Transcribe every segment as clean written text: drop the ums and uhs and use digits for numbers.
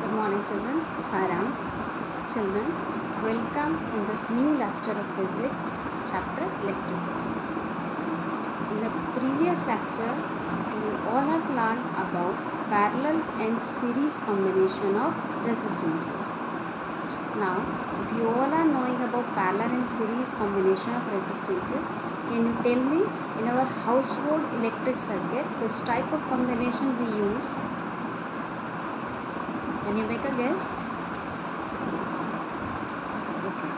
Good morning, children. Saram. Children, welcome in this new lecture of physics, chapter electricity. In the previous lecture, you all have learned about parallel and series combination of resistances. Now, if you all are knowing about parallel and series combination of resistances, can you tell me in our household electric circuit which type of combination we use? Can you make a guess? Okay,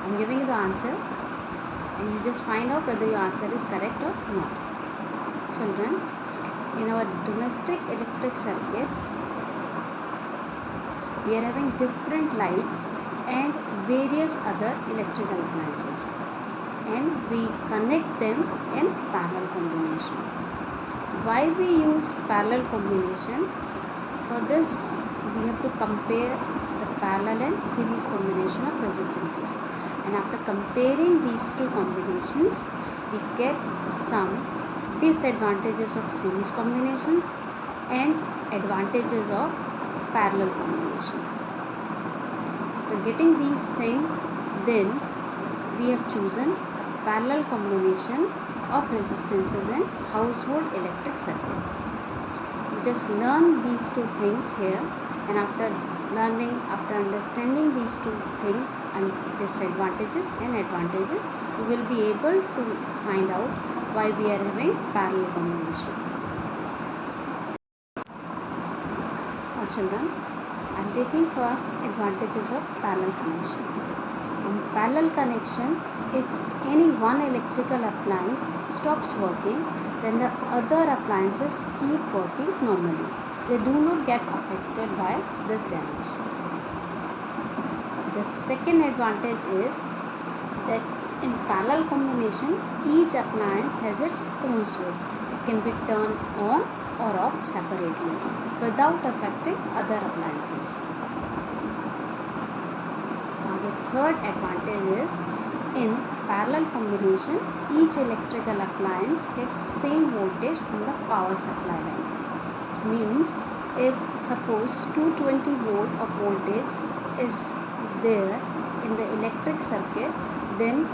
I'm giving you the answer and you just find out whether your answer is correct or not. Children, in our domestic electric circuit, we are having different lights and various other electrical appliances, and we connect them in parallel combination. Why we use parallel combination? For this, we have to compare the parallel and series combination of resistances, and after comparing these two combinations, we get some disadvantages of series combinations and advantages of parallel combination. After getting these things, then we have chosen parallel combination of resistances in household electric circuit. You just learn these two things here, and after understanding these two things and disadvantages and advantages, you will be able to find out why we are having parallel combination. Now children, I am taking first advantages of parallel connection. In parallel connection, if any one electrical appliance stops working, then the other appliances keep working normally. They do not get affected by this damage. The second advantage is that in parallel combination, each appliance has its own switch. It can be turned on or off separately without affecting other appliances. Now the third advantage is in parallel combination, each electrical appliance gets same voltage from the power supply line. Means if suppose 220 volt of voltage is there in the electric circuit, then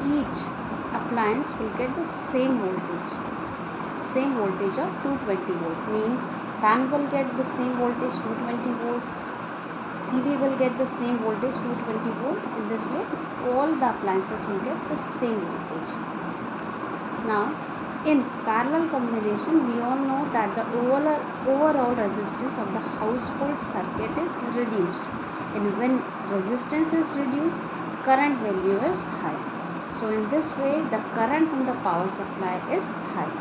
each appliance will get the same voltage of 220 volt. Means fan will get the same voltage 220 volt, TV will get the same voltage 220 volt. In this way, all the appliances will get the same voltage. Now, in parallel combination, we all know that the overall resistance of the household circuit is reduced, and when resistance is reduced, current value is high. So in this way, the current from the power supply is high.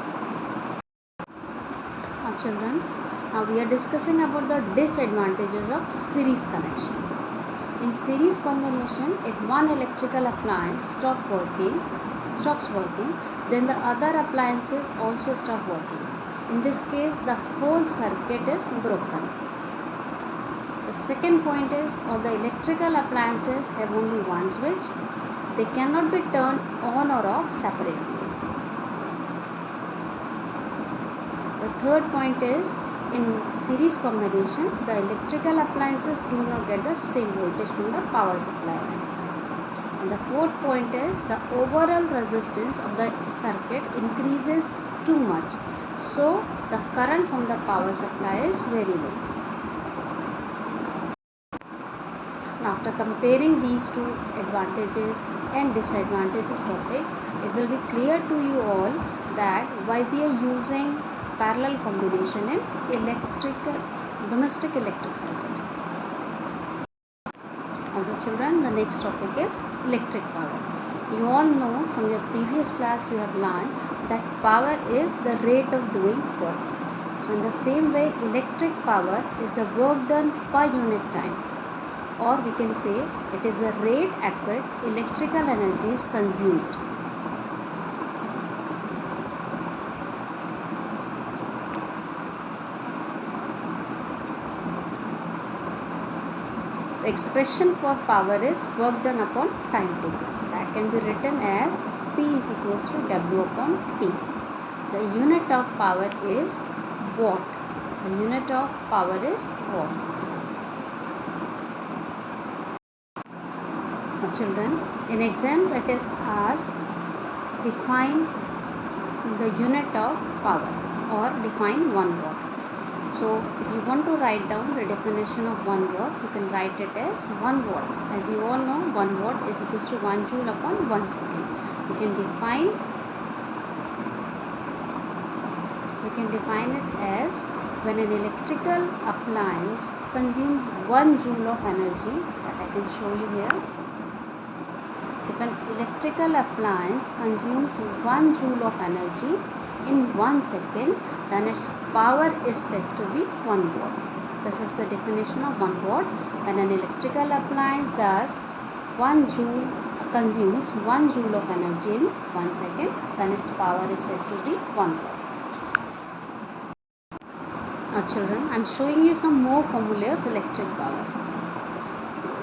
Now children, now we are discussing about the disadvantages of series connection. In series combination, if one electrical appliance stops working, then the other appliances also stop working. In this case, the whole circuit is broken. The second point is, all the electrical appliances have only one switch. They cannot be turned on or off separately. The third point is, in series combination, the electrical appliances do not get the same voltage from the power supply line. And the fourth point is, the overall resistance of the circuit increases too much. So the current from the power supply is very low. Now, after comparing these two advantages and disadvantages topics, it will be clear to you all that why we are using parallel combination in domestic electric circuit. As the children, the next topic is electric power. You all know from your previous class you have learned that power is the rate of doing work. So in the same way, electric power is the work done per unit time, or we can say it is the rate at which electrical energy is consumed. The expression for power is work done upon time taken. That can be written as P is equals to W upon T. The unit of power is watt. The unit of power is watt. Children, in exams it is asked define the unit of power or define 1 watt. So if you want to write down the definition of 1 watt, you can write it as 1 watt. As you all know, 1 watt is equal to 1 joule upon 1 second. You can define it as when an electrical appliance consumes 1 joule of energy, that I can show you here. If an electrical appliance consumes 1 joule of energy in 1 second, then its power is said to be 1 watt. This is the definition of 1 watt. When an electrical appliance consumes 1 joule of energy in 1 second, then its power is said to be 1 watt. Now children, I am showing you some more formulae of electric power.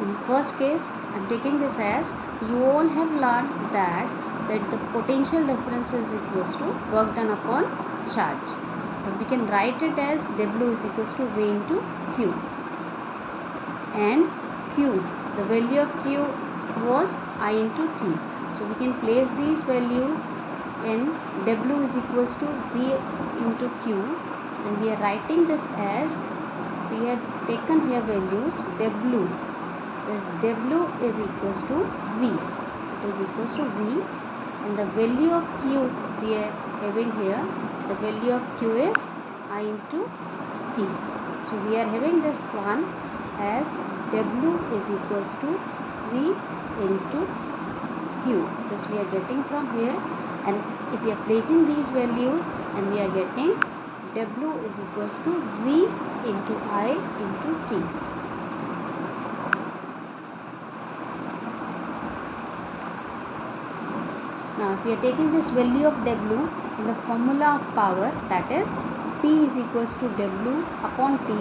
In first case, I am taking this as you all have learned that the potential difference is equal to work done upon charge. But we can write it as W is equal to V into Q. And Q, the value of Q was I into T. So we can place these values in W is equal to V into Q. And we are writing this as, we have taken here values W. This W is equal to V. It is equal to V. And the value of Q we are having here, the value of Q is I into T. So we are having this one as W is equal to V into Q. This we are getting from here. And if we are placing these values, and we are getting W is equal to V into I into T. Now if we are taking this value of W in the formula of power, that is P is equal to W upon T,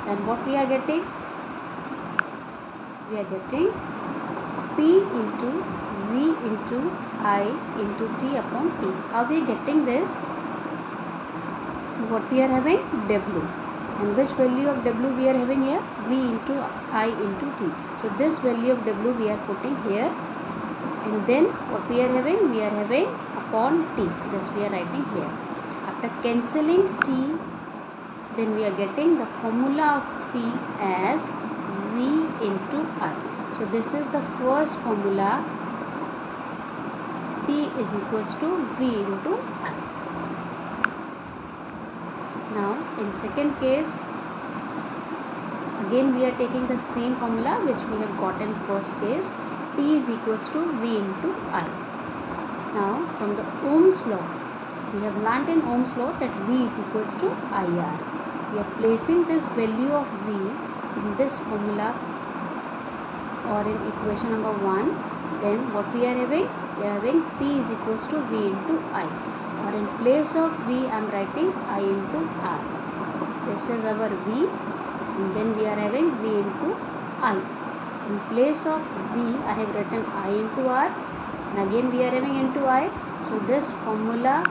then what we are getting? We are getting P into V into I into T upon T. How we are getting this? So what we are having? W. And which value of W we are having here? V into I into T. So this value of W we are putting here. And then what we are having? We are having upon T. This we are writing here. After cancelling T, then we are getting the formula of P as V into I. So this is the first formula. P is equals to V into I. Now in second case, again we are taking the same formula which we have got in first case. P is equals to V into I. Now from the Ohm's law, we have learnt in Ohm's law that V is equals to IR. We are placing this value of V in this formula or in equation number 1. Then what we are having? We are having P is equals to V into I. Or in place of V, I am writing I into R. This is our V, and then we are having V into I. In place of V, I have written I into R, and again we are having into I. So this formula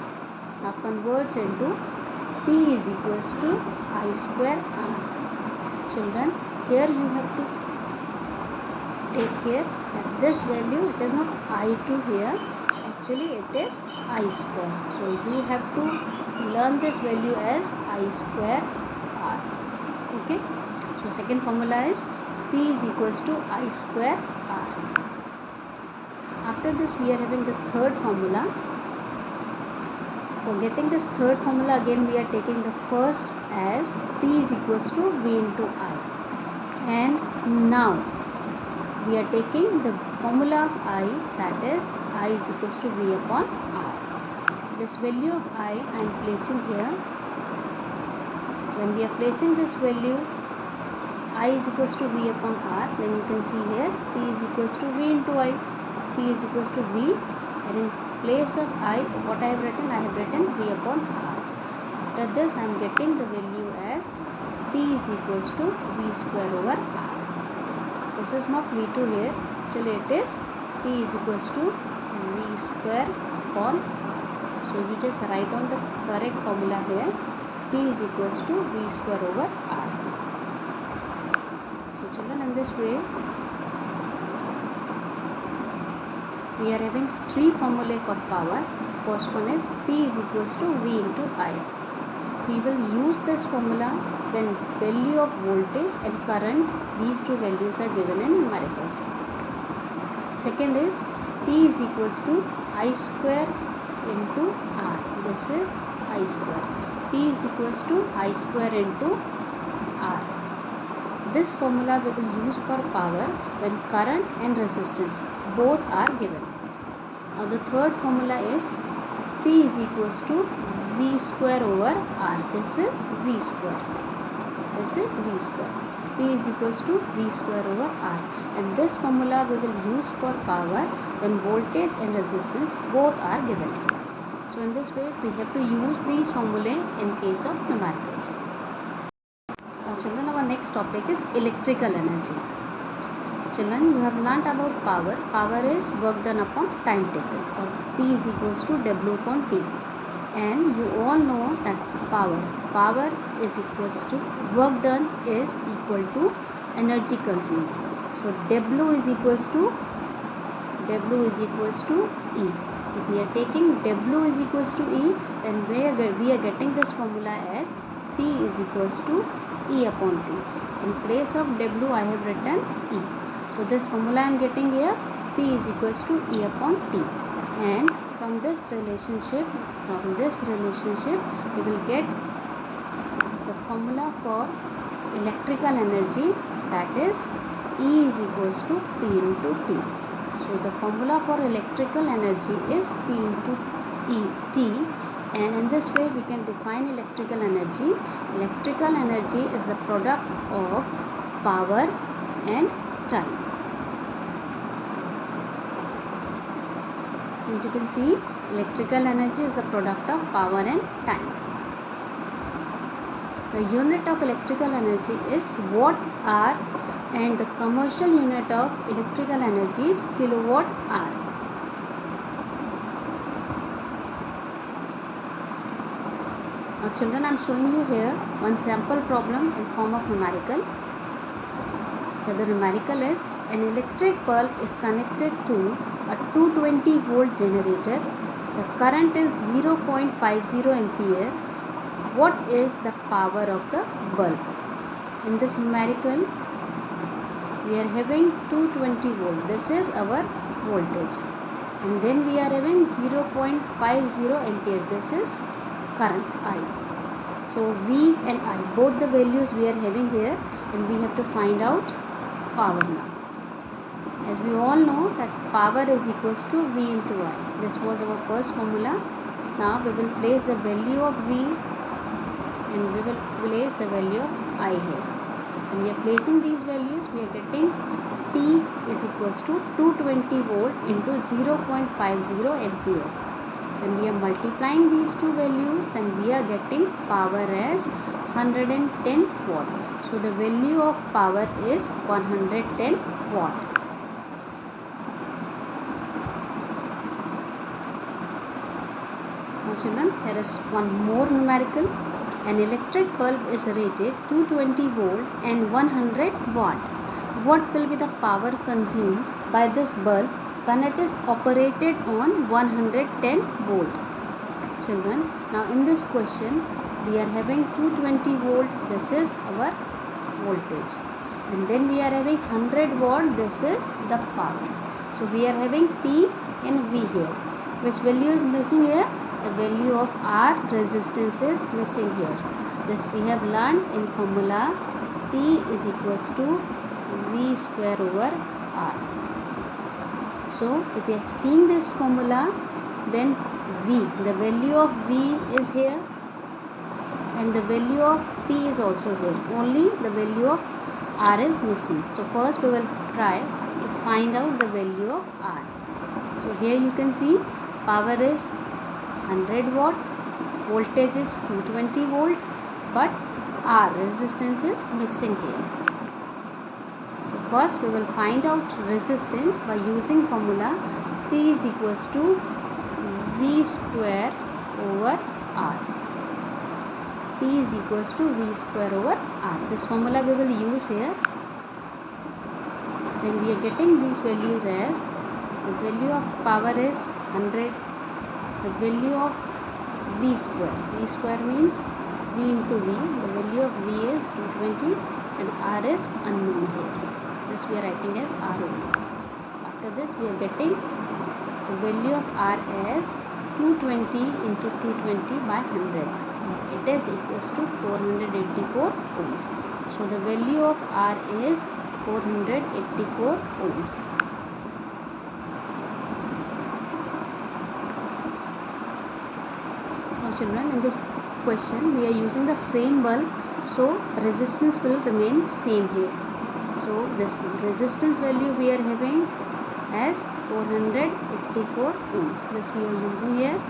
now converts into P is equals to I square R. Children, here you have to take care that this value, it is not I2 here. Actually it is I square. So you have to learn this value as I square R. Okay. So second formula is P is equals to I square R. After this we are having the third formula. For getting this third formula, again we are taking the first as P is equals to V into I. And now we are taking the formula of I, that is I is equals to V upon R. This value of I am placing here. When we are placing this value I is equals to V upon R, then you can see here P is equals to V into I. P is equals to V, and in place of I, what I have written? I have written V upon R. After this I am getting the value as P is equals to V square over R. This is not V2 here. Actually it is P is equals to V square upon R. So you just write down the correct formula here. P is equals to V square over R. So children, in this way we are having three formulae for power. First one is P is equals to V into I. We will use this formula when value of voltage and current, these two values are given in numericals. Second is P is equals to I square into R. This is I square. P is equals to I square into R. This formula we will use for power when current and resistance both are given. Now the third formula is P is equals to V square over R. This is V square. This is V square. P is equals to V square over R. And this formula we will use for power when voltage and resistance both are given. So in this way we have to use these formulae in case of numericals. Now children, our next topic is electrical energy. Children, you have learnt about power. Power is work done upon time taken, or P is equals to W upon T. And you all know that power is equals to work done is equal to energy consumed. So W is equals to E. If we are taking W is equals to E, then we are getting this formula as P is equals to E upon T. In place of W I have written E. So this formula I am getting here, P is equals to E upon T. And from this relationship we will get the formula for electrical energy, that is E is equals to P into T. So the formula for electrical energy is P into T, and in this way we can define electrical energy. Electrical energy is the product of power and time. As you can see, electrical energy is the product of power and time. The unit of electrical energy is watt hour, and the commercial unit of electrical energy is kilowatt hour. Now children, I am showing you here one sample problem in form of numerical. Here the numerical is: an electric bulb is connected to a 220 volt generator. The current is 0.50 ampere. What is the power of the bulb? In this numerical, we are having 220 volt. This is our voltage. And then we are having 0.50 ampere. This is current I. So V and I, both the values we are having here, and we have to find out power now. As we all know that power is equals to V into I. This was our first formula. Now we will place the value of V and we will place the value of I here. When we are placing these values, we are getting P is equals to 220 volt into 0.50 ampere. When we are multiplying these two values, then we are getting power as 110 watt. So the value of power is 110 watt. Now children, here is one more numerical. An electric bulb is rated 220 volt and 100 watt. What will be the power consumed by this bulb when it is operated on 110 volt? Children, now in this question we are having 220 volt, this is our voltage, and then we are having 100 watt, this is the power. So we are having P and V here. Which value is missing here? The value of R resistance is missing here. This we have learned in formula P is equals to V square over R. So if we are seeing this formula, then V, the value of V is here and the value of P is also here. Only the value of R is missing. So first we will try to find out the value of R. So here you can see power is 100 watt, voltage is 220 volt, but R resistance is missing here. So first we will find out resistance by using formula P is equals to V square over R. P is equals to V square over R. This formula we will use here. Then we are getting these values as The value of power is 100. The value of V square. V square means V into V. The value of V is 220 and R is unknown here. This we are writing as R only. After this we are getting the value of R as 220 into 220 by 100. It is equals to 484 ohms. So the value of R is 484 ohms. Now children, in this question we are using the same bulb, so resistance will remain same here. So this resistance value we are having as 484 ohms. This we are using here,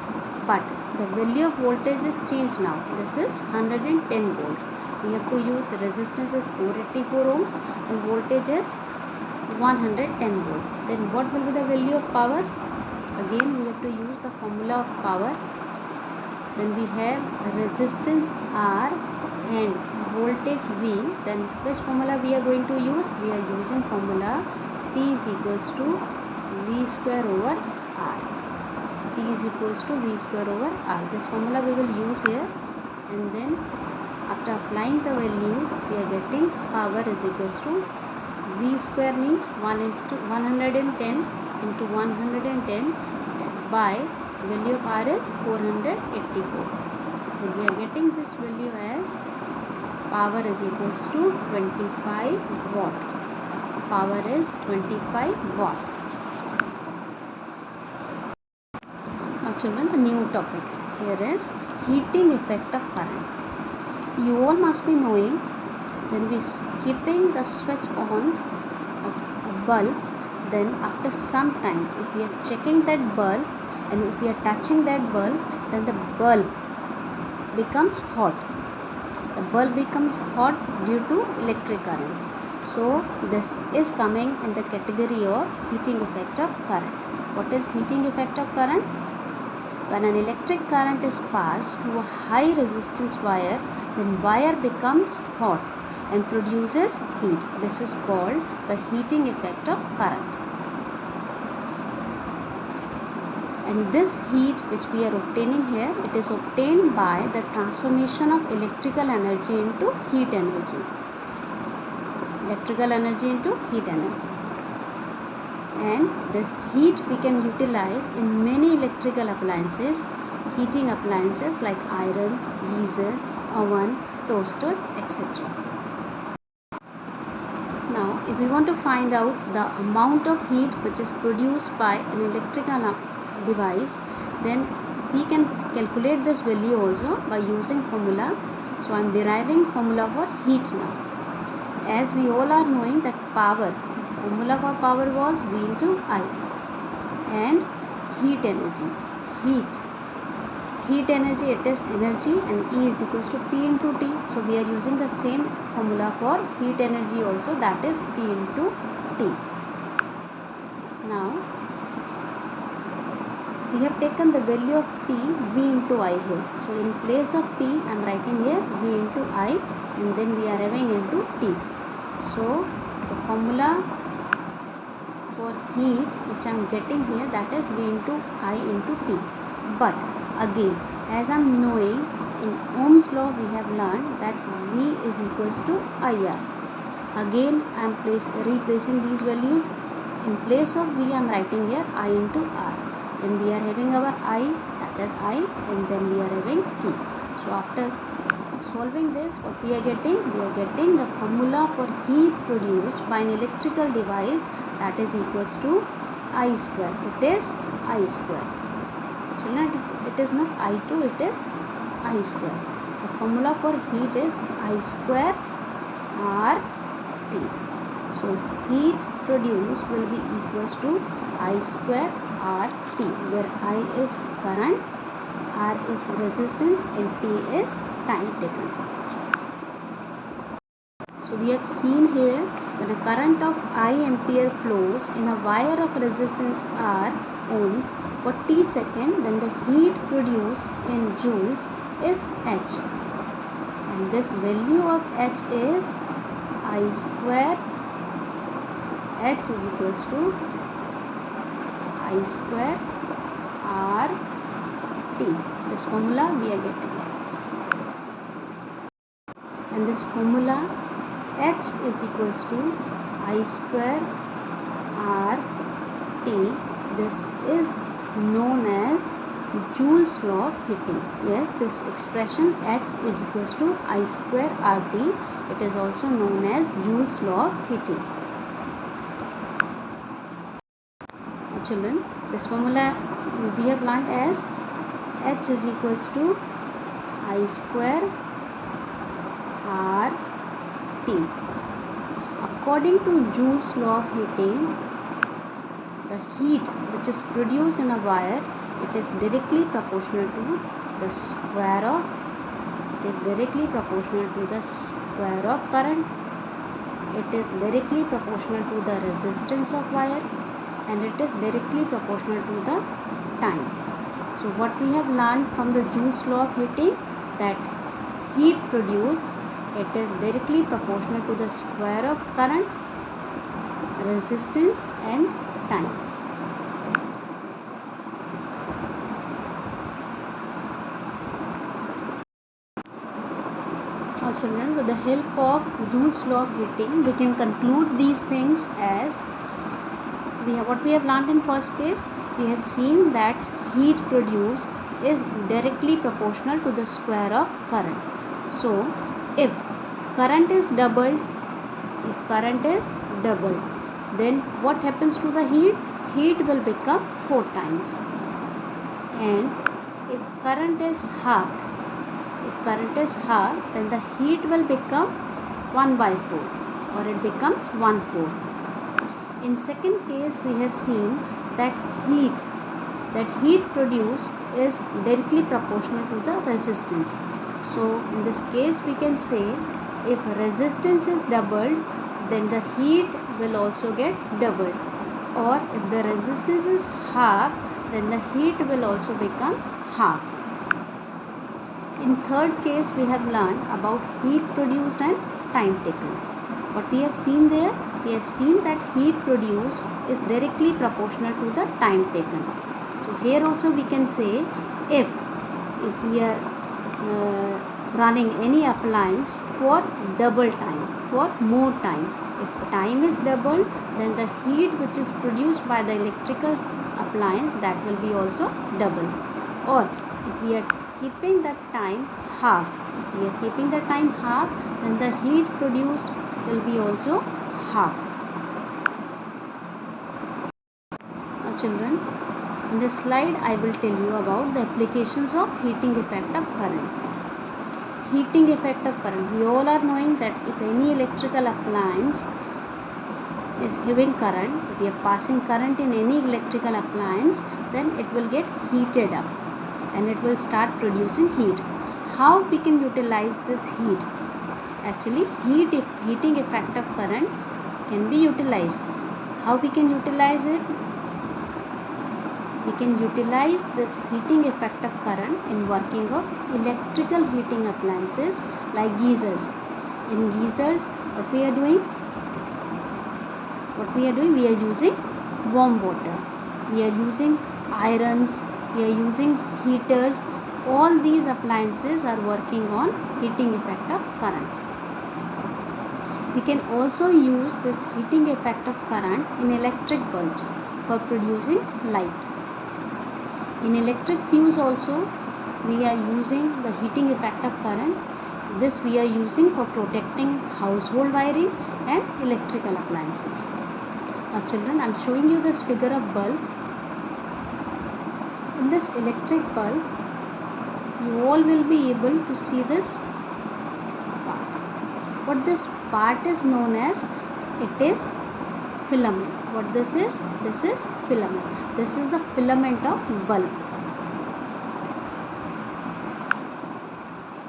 but the value of voltage is changed now. This is 110 volt. We have to use resistance is 484 ohms and voltage is 110 volt. Then what will be the value of power? Again we have to use the formula of power. When we have resistance R and voltage V, then which formula we are going to use? We are using formula P is equals to V square over R. P is equals to V square over R. This formula we will use here, and then after applying the values we are getting power is equals to V square means 110 into 110 by value of R is 484. And we are getting this value as power is equals to 25 watt. Power is 25 watt. Now children, the new topic here is heating effect of current. You all must be knowing, when we keeping the switch on of a bulb, then after some time if we are checking that bulb and if we are touching that bulb, then the bulb becomes hot. The bulb becomes hot due to electric current. So this is coming in the category of heating effect of current. What is heating effect of current? When an electric current is passed through a high resistance wire, then wire becomes hot and produces heat. This is called the heating effect of current. And this heat which we are obtaining here, it is obtained by the transformation of electrical energy into heat energy. Electrical energy into heat energy. And this heat we can utilize in many electrical appliances, heating appliances like iron, geysers, oven, toasters, etc. Now, if we want to find out the amount of heat which is produced by an electrical device, then we can calculate this value also by using formula. So I am deriving formula for heat now. As we all are knowing that power, formula for power was V into I, and heat energy, heat energy, it is energy, and E is equals to P into T. So we are using the same formula for heat energy also, that is P into T. Now we have taken the value of P, V into I here. So in place of P I am writing here V into I, and then we are having into T. So the formula for heat which I am getting here, that is V into I into T. But again, as I am knowing, in Ohm's law we have learned that V is equals to IR. Again I am replacing these values. In place of V I am writing here I into R. Then we are having our I, that is I, and then we are having T. So after solving this, what we are getting? We are getting the formula for heat produced by an electrical device, that is equals to I square. It is I square. Children, it is not I2, it is I square. The formula for heat is I square RT. So heat produced will be equals to I square RT, where I is current, R is resistance, and T is time taken. So we have seen here, when a current of I ampere flows in a wire of resistance R ohms for T second, then the heat produced in joules is H. And this value of H is I square. H is equals to I square R T. This formula we are getting here. And this formula H is equals to I square R T. This is known as Joule's law of heating. Yes, this expression H is equals to I square RT. It is also known as Joule's law of heating. Now children, this formula we have learned as H is equals to I square RT. According to Joule's law of heating, the heat which is produced in a wire, it is directly proportional to the square of current. It is directly proportional to the resistance of wire, and it is directly proportional to the time. So what we have learned from the Joule's law of heating, that heat produced, it is directly proportional to the square of current, resistance and time. Now children, with the help of Joule's law of heating, we can conclude these things as what we have learned in first case. We have seen that heat produced is directly proportional to the square of current. So if current is doubled, then what happens to the heat? Heat will become 4 times. And if current is halved, then the heat will become 1/4, or it becomes 1/4. In second case, we have seen that heat produced is directly proportional to the resistance. So in this case, we can say if resistance is doubled, then the heat will also get doubled, or if the resistance is half, then the heat will also become half. In third case, we have learned about heat produced and time taken. What we have seen there, we have seen that heat produced is directly proportional to the time taken. So here also we can say, if we are running any appliance for double time, for more time, if time is doubled, then the heat which is produced by the electrical appliance, that will be also double. Or if we are keeping the time half, then the heat produced will be also half. Now children, in this slide I will tell you about the applications of heating effect of current. Heating effect of current. We all are knowing that if any electrical appliance is having current, if we are passing current in any electrical appliance, then it will get heated up and it will start producing heat. How we can utilize this heat? Actually, heating effect of current can be utilized. How we can utilize it? We can utilize this heating effect of current in working of electrical heating appliances like geysers. In geysers, what we are doing? We are using warm water. We are using irons. We are using heaters. All these appliances are working on heating effect of current. We can also use this heating effect of current in electric bulbs for producing light. In electric fuse also, we are using the heating effect of current. This we are using for protecting household wiring and electrical appliances. Now children, I am showing you this figure of bulb. In this electric bulb, you all will be able to see this part. What this part is known as, it is filament. What this is? This is filament. This is the filament of bulb.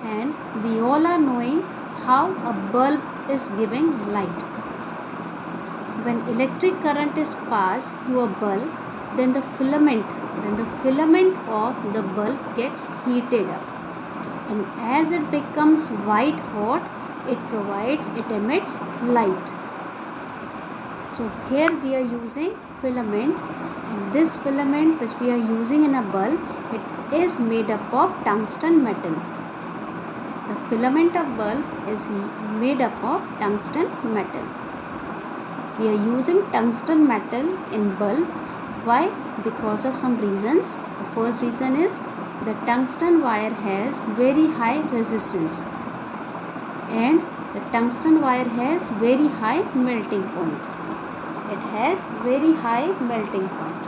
And we all are knowing how a bulb is giving light. When electric current is passed through a bulb, then the filament of the bulb gets heated up, and as it becomes white hot, it emits light. So here we are using filament, this filament which we are using in a bulb, it is made up of tungsten metal. The filament of bulb is made up of tungsten metal. We are using tungsten metal in bulb. Why? Because of some reasons. The first reason is the tungsten wire has very high resistance, and the tungsten wire has very high melting point. It has very high melting point.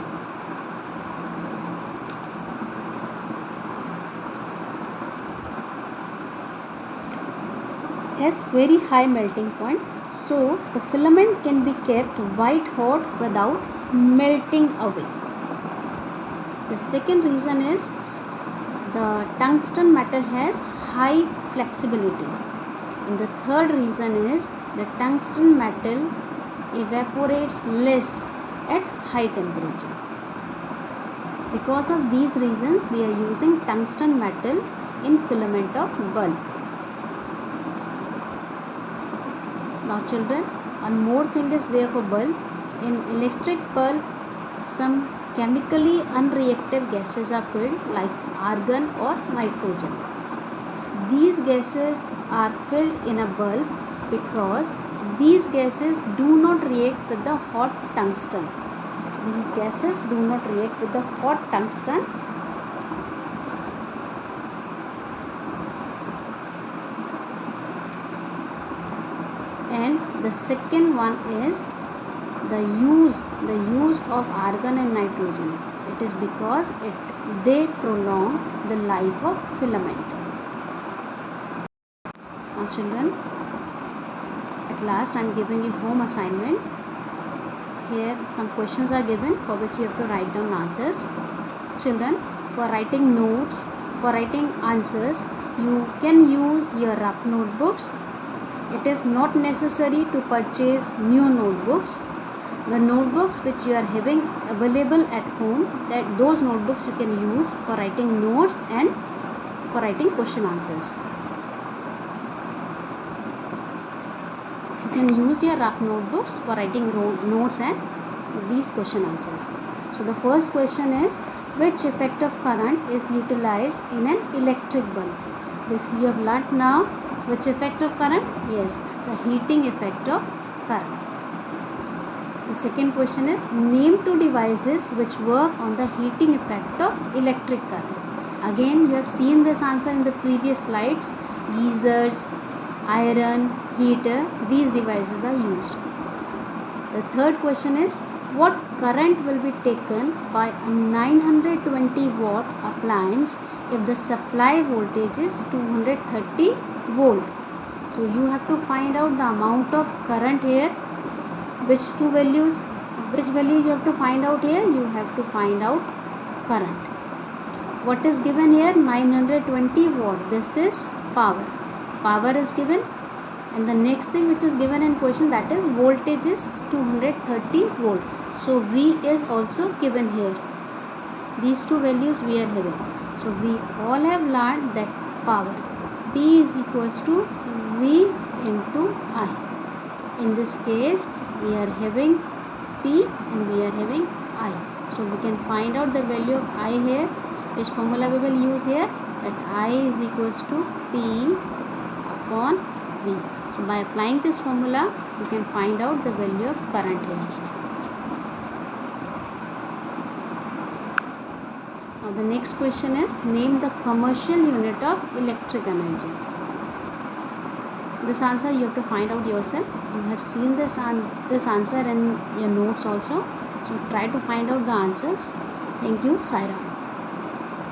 Has very high melting point, so the filament can be kept white hot without melting away. The second reason is the tungsten metal has high flexibility. And the third reason is the tungsten metal evaporates less at high temperature. Because of these reasons, we are using tungsten metal in filament of bulb. Now children, one more thing is there for bulb. In electric bulb, some chemically unreactive gases are filled like argon or nitrogen. These gases are filled in a bulb because these gases do not react with the hot tungsten. These gases do not react with the hot tungsten. And the second one is the use of argon and nitrogen. It is because they prolong the life of filament. Now children, at last I am giving you home assignment. Here some questions are given for which you have to write down answers. Children, for writing notes, for writing answers, you can use your rough notebooks. It is not necessary to purchase new notebooks. The notebooks which you are having available at home, those notebooks you can use for writing notes and for writing question answers. You can use your rough notebooks for writing notes and these question answers. So the first question is, which effect of current is utilized in an electric bulb? This you have learnt now. Which effect of current? Yes, the heating effect of current. The second question is, name two devices which work on the heating effect of electric current. Again, you have seen this answer in the previous slides. Geysers, iron, heater, these devices are used. The third question is, what current will be taken by a 920 watt appliance if the supply voltage is 230 volt? So you have to find out the amount of current here. Which value you have to find out here? You have to find out current. What is given here? 920 watt. This is power. Power is given. And the next thing which is given in question, that is voltage is 230 volt. So V is also given here. These two values we are having. So we all have learned that power P is equals to V into I. In this case, we are having P and we are having I. So we can find out the value of I here. Which formula we will use here? That I is equals to P upon V. So by applying this formula, we can find out the value of current here. Now the next question is, name the commercial unit of electric energy. This answer you have to find out yourself. You have seen this answer in your notes also. So try to find out the answers. Thank you. Saira.